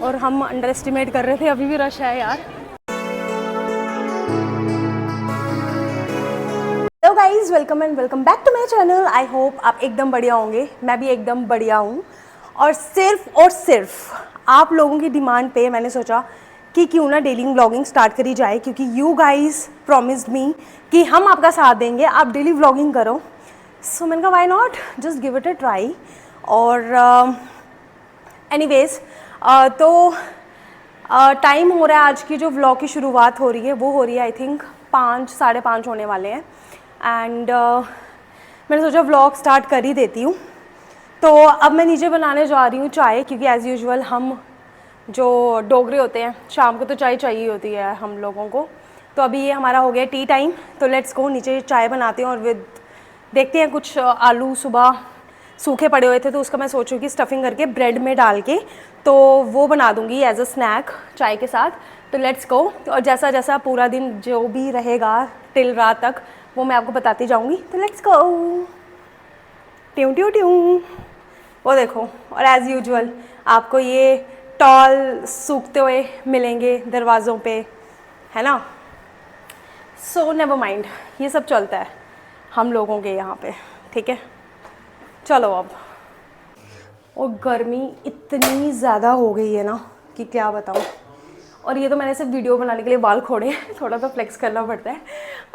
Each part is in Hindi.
और हम अंडर एस्टिमेट कर रहे थे, अभी भी रश है यार। Hello guys, welcome and welcome back to my channel. I hope आप एकदम बढ़िया होंगे, मैं भी एकदम बढ़िया हूँ। और सिर्फ आप लोगों की डिमांड पे मैंने सोचा कि क्यों ना डेली व्लॉगिंग स्टार्ट करी जाए, क्योंकि यू गाइज प्रॉमिस्ड मी कि हम आपका साथ देंगे, आप डेली व्लॉगिंग करो। सो मैंने कहा why not, just give it a try. और एनीवेज तो टाइम हो रहा है, आज की जो व्लॉग की शुरुआत हो रही है वो हो रही है आई थिंक 5, 5:30 होने वाले हैं। एंड मैंने सोचा व्लॉग स्टार्ट कर ही देती हूँ। तो अब मैं नीचे बनाने जा रही हूँ चाय, क्योंकि एज़ यूजुअल हम जो डोगरे होते हैं शाम को तो चाय चाहिए होती है हम लोगों को। तो अभी ये हमारा हो गया टी टाइम, तो लेट्स गो नीचे चाय बनाते हैं। और विद देखते हैं, कुछ आलू सुबह सूखे पड़े हुए थे तो उसका मैं सोचूँ कि स्टफिंग करके ब्रेड में डाल के तो वो बना दूँगी एज अ स्नैक चाय के साथ। तो लेट्स गो। और जैसा जैसा पूरा दिन जो भी रहेगा टिल रात तक वो मैं आपको बताती जाऊँगी। तो लेट्स गो। ट्यूं ट्यूं ट्यूं, वो देखो। और एज़ यूजुअल आपको ये टॉल सूखते हुए मिलेंगे दरवाज़ों पे, है ना। सो नेवर माइंड, ये सब चलता है हम लोगों के यहाँ पे, ठीक है। चलो अब। और गर्मी इतनी ज़्यादा हो गई है ना कि क्या बताऊँ। और ये तो मैंने सिर्फ वीडियो बनाने के लिए बाल खोड़े हैं, थोड़ा तो फ्लेक्स करना पड़ता है,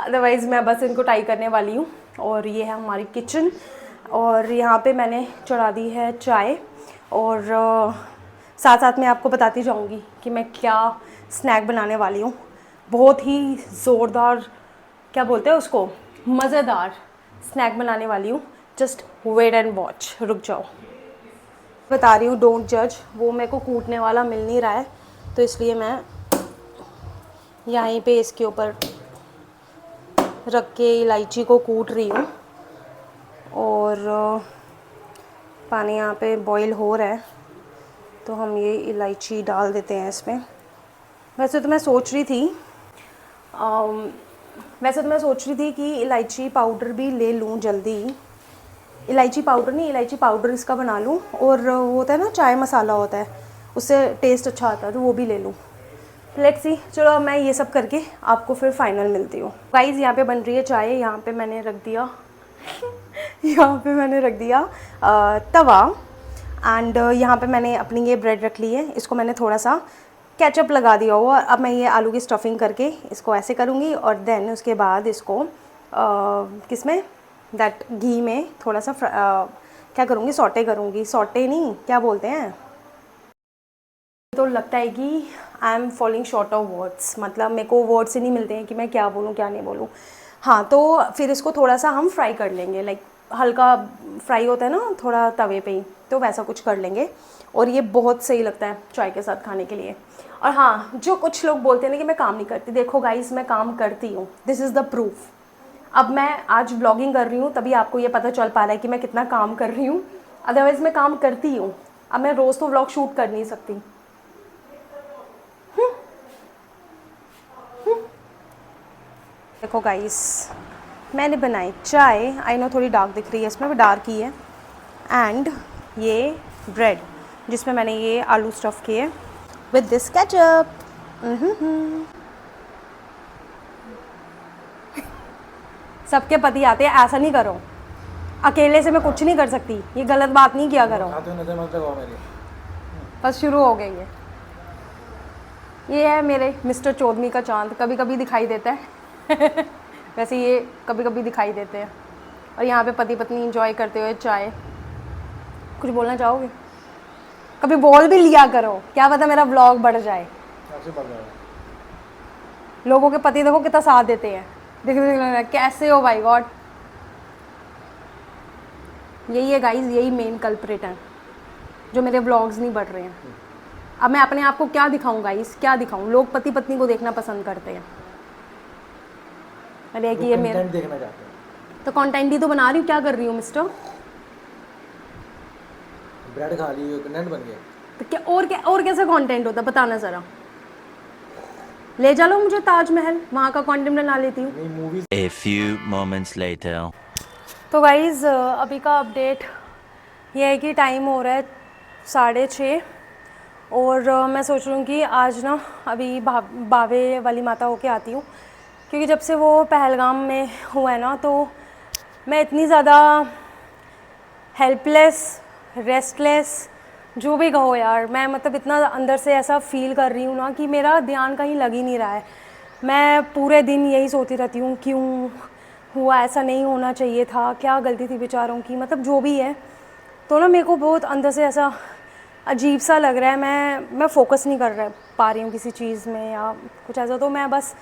अदरवाइज़ मैं बस इनको टाई करने वाली हूँ। और ये है हमारी किचन, और यहाँ पे मैंने चढ़ा दी है चाय। और साथ साथ में आपको बताती जाऊँगी कि मैं क्या स्नैक बनाने वाली हूँ। बहुत ही ज़ोरदार, क्या बोलते हैं उसको, मज़ेदार स्नैक बनाने वाली हूँ। जस्ट वेट एंड वॉच, रुक जाओ, बता रही हूँ, डोंट जज। वो मेरे को कूटने वाला मिल नहीं रहा है, तो इसलिए मैं यहीं पे इसके ऊपर रख के इलायची को कूट रही हूँ। और पानी यहाँ पे बॉईल हो रहा है, तो हम ये इलायची डाल देते हैं इसमें। वैसे तो मैं सोच रही थी कि इलायची पाउडर भी ले लूँ जल्दी। इलायची पाउडर नहीं, इलायची पाउडर इसका बना लूँ। और वो होता है ना चाय मसाला होता है, उससे टेस्ट अच्छा आता है, तो वो भी ले लूँ। Let's see. चलो अब मैं ये सब करके आपको फिर फाइनल मिलती हूँ। गाइस यहाँ पे बन रही है चाय। यहाँ पे मैंने रख दिया तवा। एंड यहाँ पे मैंने अपनी ये ब्रेड रख ली है, इसको मैंने थोड़ा सा केचप लगा दिया हुआ। अब मैं ये आलू की स्टफिंग करके इसको ऐसे करूँगी, और देन उसके बाद इसको किसमें, दैट घी में थोड़ा सा क्या करूँगी, सॉटे करूँगी। सॉटे नहीं, क्या बोलते हैं। तो लगता है कि I am falling short of words, मतलब मेरे को वर्ड्स ही नहीं मिलते हैं कि मैं क्या बोलूँ क्या नहीं बोलूँ। हाँ, तो फिर इसको थोड़ा सा हम फ्राई कर लेंगे, लाइक हल्का फ्राई होता है ना थोड़ा तवे पे ही, तो वैसा कुछ कर लेंगे। और ये बहुत सही लगता है चाय के साथ खाने के लिए। और हाँ, जो कुछ लोग बोलते हैं ना कि मैं काम नहीं करती, देखो गाइस मैं काम करती हूँ, दिस इज़ द प्रूफ। अब मैं आज व्लॉगिंग कर रही हूँ तभी आपको ये पता चल पा रहा है कि मैं कितना काम कर रही हूँ, अदरवाइज़ मैं काम करती हूँ। अब मैं रोज़ तो व्लॉग शूट कर नहीं सकती। देखो गाइस, मैंने बनाई चाय। आई नो थोड़ी डार्क दिख रही है इसमें, वो डार्क ही है। एंड ये ब्रेड जिसमें मैंने ये आलू स्टफ़ किए विद दिस केचप। सबके पति आते हैं, ऐसा नहीं करो, अकेले से मैं कुछ नहीं कर सकती, ये गलत बात नहीं किया करो। बस शुरू हो गई है। ये है मेरे मिस्टर चौधरी का चांद, कभी कभी दिखाई देता है वैसे ये कभी कभी दिखाई देते हैं। और यहाँ पे पति पत्नी एंजॉय करते हुए चाय। कुछ बोलना चाहोगे? कभी बोल भी लिया करो, क्या पता मेरा व्लॉग बढ़ जाए। लोगों के पति देखो कितना साथ देते हैं, देखो कैसे हो भाई गॉड। यही है गाइज, यही मेन कल्प्रिट है जो मेरे व्लॉग्स नहीं बढ़ रहे हैं। अब मैं अपने आप को क्या दिखाऊं गाइस, क्या दिखाऊं? लोग पति पत्नी को देखना पसंद करते हैं। अरे कि ये मेरा देखना चाहते हैं, तो कंटेंट ही तो बना रही हूँ, क्या कर रही हूँ मिस्टर? ब्रेड खा ली, कंटेंट बन गया। तो क्या और कैसा कंटेंट होता, बताना ज़रा। ले चलो मुझे ताजमहल, वहाँ का कंटेंट बना लेती हूँ। A few moments later. तो गाइज़ अभी का अपडेट ये है कि टाइम हो रहा है 6:30, और मैं सोच रही हूँ कि आज ना अभी बावे वाली माता होके आती हूँ, क्योंकि जब से वो पहलगाम में हुआ है ना, तो मैं इतनी ज़्यादा हेल्पलेस, रेस्टलेस, जो भी कहो यार, मैं मतलब इतना अंदर से ऐसा फील कर रही हूँ ना कि मेरा ध्यान कहीं लग ही नहीं रहा है। मैं पूरे दिन यही सोचती रहती हूँ क्यों हुआ, ऐसा नहीं होना चाहिए था, क्या गलती थी बेचारों की, मतलब जो भी है। तो ना मेरे को बहुत अंदर से ऐसा अजीब सा लग रहा है। मैं फोकस नहीं कर पा रही हूँ किसी चीज़ में या कुछ ऐसा। तो मैं बस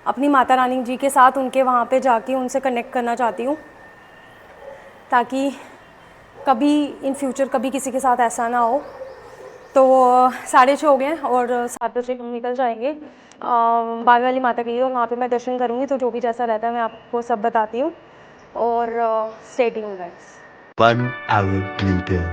अपनी माता रानी जी के साथ उनके वहाँ पे जाके उनसे कनेक्ट करना चाहती हूँ, ताकि कभी इन फ्यूचर कभी किसी के साथ ऐसा ना हो। तो 6:30 हो गए और 7 बजे हम निकल जाएंगे बावे वाली माता के लिए, और वहाँ पे मैं दर्शन करूँगी। तो जो भी जैसा रहता है मैं आपको सब बताती हूँ। और stay tuned guys. 1 hour later.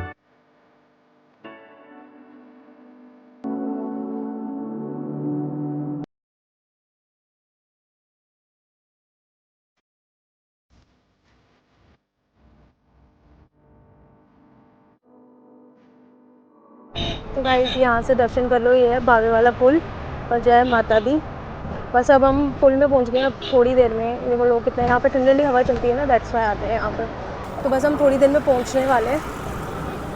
तो गाइस यहाँ से दर्शन कर लो, ये है बावे वाला पुल और जय माता दी। बस अब हम पुल में पहुँच गए हैं। अब थोड़ी देर में देखो लोग कितने, यहाँ पे ठंडी ठंडी हवा चलती है ना, दैट्स वाई आते हैं यहाँ पर। तो बस हम थोड़ी देर में पहुँचने वाले हैं,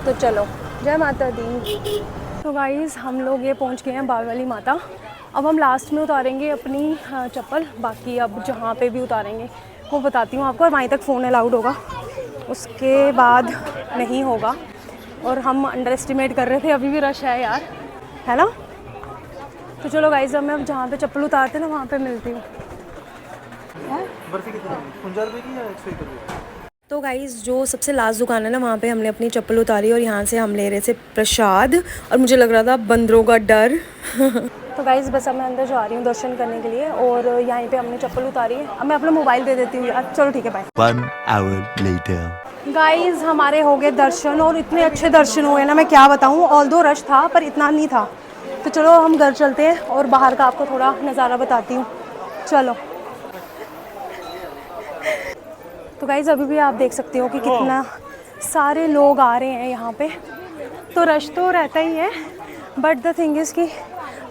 तो चलो जय माता दी। तो गाइस हम लोग ये पहुँच गए हैं बावे वाली माता। अब हम लास्ट में उतारेंगे अपनी चप्पल, बाकी अब जहाँ पे भी उतारेंगे वो बताती हूँ आपको। और वहीं तक फ़ोन अलाउड होगा, उसके बाद नहीं होगा। और हम अंडर एस्टिमेट कर रहे थे, अभी भी रश है यार, है ना। तो चलो गाइस अब मैं जहाँ पे चप्पल उतारते ना वहाँ पे मिलती हूँ। बर्फी कितनी है? 50 रुपये की या 101 रुपये? तो गाइस जो सबसे लास्ट दुकान है ना, वहाँ पे हमने अपनी चप्पल उतारी और यहाँ से हम ले रहे थे प्रसाद, और मुझे लग रहा था बंदरों का डर। तो गाइस बस अब मैं अंदर जा रही हूँ दर्शन करने के लिए, और यहाँ पे हमने चप्पल उतारी है। अब मैं अपना मोबाइल दे देती हूँ यार। चलो ठीक है, बाय। 1 hour later. गाइस हमारे हो गए दर्शन, और इतने अच्छे दर्शन हुए ना, मैं क्या बताऊँ। ऑल्दो रश था पर इतना नहीं था। तो चलो हम घर चलते हैं और बाहर का आपको थोड़ा नज़ारा बताती हूँ। चलो। तो गाइस अभी भी आप देख सकते हो कि कितना सारे लोग आ रहे हैं यहाँ पे। तो रश तो रहता ही है, बट द थिंग इज़ कि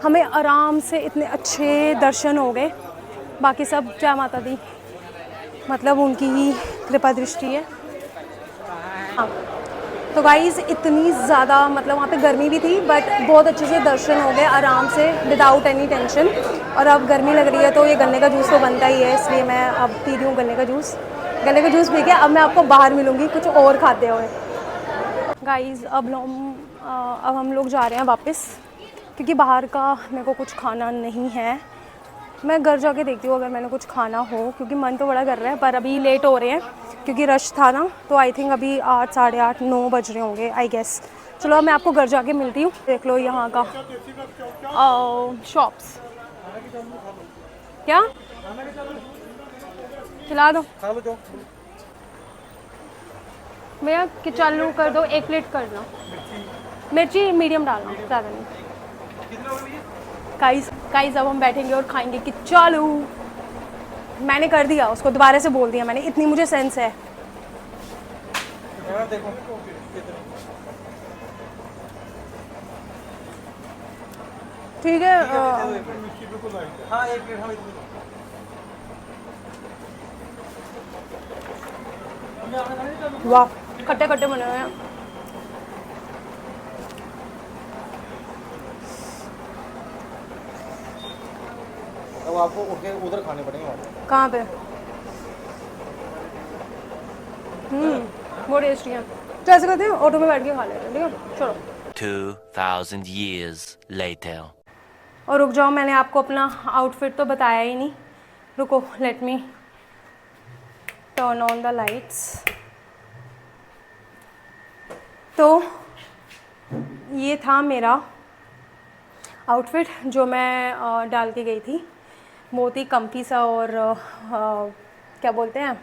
हमें आराम से इतने अच्छे दर्शन हो गए। बाकी सब जय माता दी, मतलब उनकी ही कृपा दृष्टि है। हाँ, तो गाइस इतनी ज़्यादा मतलब वहाँ पे गर्मी भी थी, बट बहुत अच्छे से दर्शन हो गए आराम से, विदाउट एनी टेंशन। और अब गर्मी लग रही है तो ये गन्ने का जूस तो बनता ही है, इसलिए मैं अब पी रही हूँ गन्ने का जूस। गन्ने का जूस पी के अब मैं आपको बाहर मिलूँगी कुछ और खाते हुए। गाइस अब हम लोग जा रहे हैं वापस, क्योंकि बाहर का मेरे को कुछ खाना नहीं है। मैं घर जाके देखती हूँ अगर मैंने कुछ खाना हो, क्योंकि मन तो बड़ा कर रहा है, पर अभी लेट हो रहे हैं क्योंकि रश था ना। तो आई थिंक अभी 8, साढ़े 8, 9 बज रहे होंगे आई गेस। चलो अब मैं आपको घर जाके मिलती हूँ। देख लो यहाँ का शॉप्स। क्या खिला दो खा लो जो। भैया कि चालू कर दो, 1 प्लेट कर दो। मिर्ची मीडियम डालना, ज़्यादा नहीं। गाइस अब हम बैठेंगे और खाएंगे कि चालू। मैंने कर दिया, उसको दोबारा से बोल दिया मैंने, इतनी मुझे सेंस है। यार देखो ठीक है। हाँ, 1 प्लेट। हाँ इतनी। वाह खट्टे खट्टे बने हुए हैं। अब आपको उधर खाने पड़ेंगे वहाँ पे। कहाँ पे? वो टेस्टी है। तो ऐसे करते हैं, ऑटो में बैठ के खा लेते हैं, ठीक है। चलो। 2000 years later. और रुक जाओ, मैंने आपको अपना आउटफिट तो बताया ही नहीं। रुको, let me turn on the lights. तो ये था मेरा आउटफिट जो मैं डाल के गई थी। बहुत ही कम्फी सा और क्या बोलते हैं,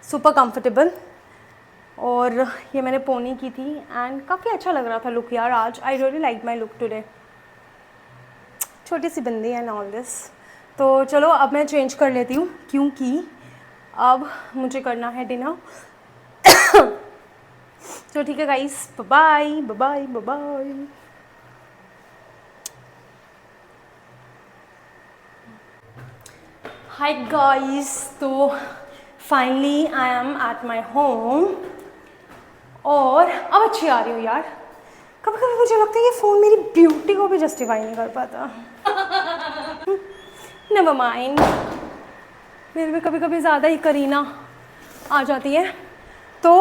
सुपर कंफर्टेबल। और ये मैंने पोनी की थी एंड काफ़ी अच्छा लग रहा था लुक यार आज। I really like my look today. छोटी सी बिंदी एंड ऑल दिस। तो चलो अब मैं चेंज कर लेती हूँ, क्योंकि अब मुझे करना है डिनर। तो ठीक है guys, bye bye bye bye. Hi guys, तो finally I am at my home और अब अच्छी आ रही हो यार। कभी कभी मुझे लगता है ये फ़ोन मेरी ब्यूटी को भी जस्टिफाई नहीं कर पाता। नेवर माइंड, मेरे में कभी कभी ज़्यादा ही करीना आ जाती है। तो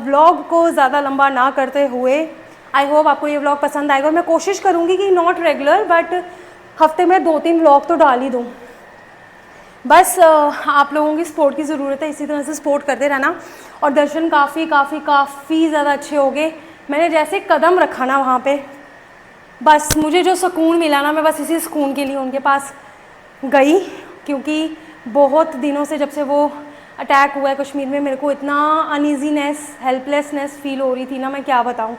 व्लॉग को ज़्यादा लंबा ना करते हुए आई होप आपको ये व्लॉग पसंद आएगा और मैं कोशिश करूँगी कि नॉट रेगुलर बट हफ्ते में 2-3 व्लॉग तो डाल ही दूँ। बस आप लोगों की सपोर्ट की ज़रूरत है, इसी तरह से सपोर्ट करते रहना। और दर्शन काफ़ी ज़्यादा अच्छे हो गए। मैंने जैसे कदम रखा ना वहाँ पे, बस मुझे जो सुकून मिला ना, मैं बस इसी सुकून के लिए उनके पास गई, क्योंकि बहुत दिनों से जब से वो अटैक हुआ है कश्मीर में, मेरे को इतना अनईजीनेस, हेल्पलेसनेस फील हो रही थी ना, मैं क्या बताऊँ।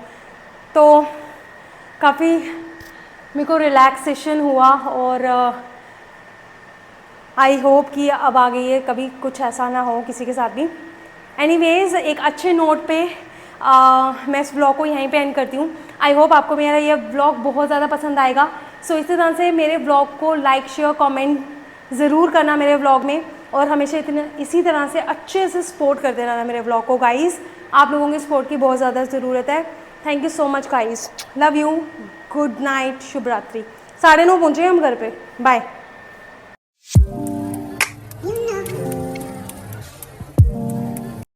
तो काफ़ी मेरे को रिलैक्सेशन हुआ और आई होप कि अब आगे ये कभी कुछ ऐसा ना हो किसी के साथ भी। एनीवेज़, एक अच्छे नोट पे मैं इस व्लॉग को यहीं पे एंड करती हूँ। आई होप आपको मेरा ये व्लॉग बहुत ज़्यादा पसंद आएगा। सो इसी तरह से मेरे व्लॉग को लाइक, शेयर, कमेंट ज़रूर करना मेरे व्लॉग में, और हमेशा इसी तरह से अच्छे से सपोर्ट करते रहना मेरे व्लॉग को गाइज़। आप लोगों की सपोर्ट की बहुत ज़्यादा ज़रूरत है। Thank you so much guys, love you, good night, शुभ रात्रि। 9:30 पहुँचे हम घर पे, बाय।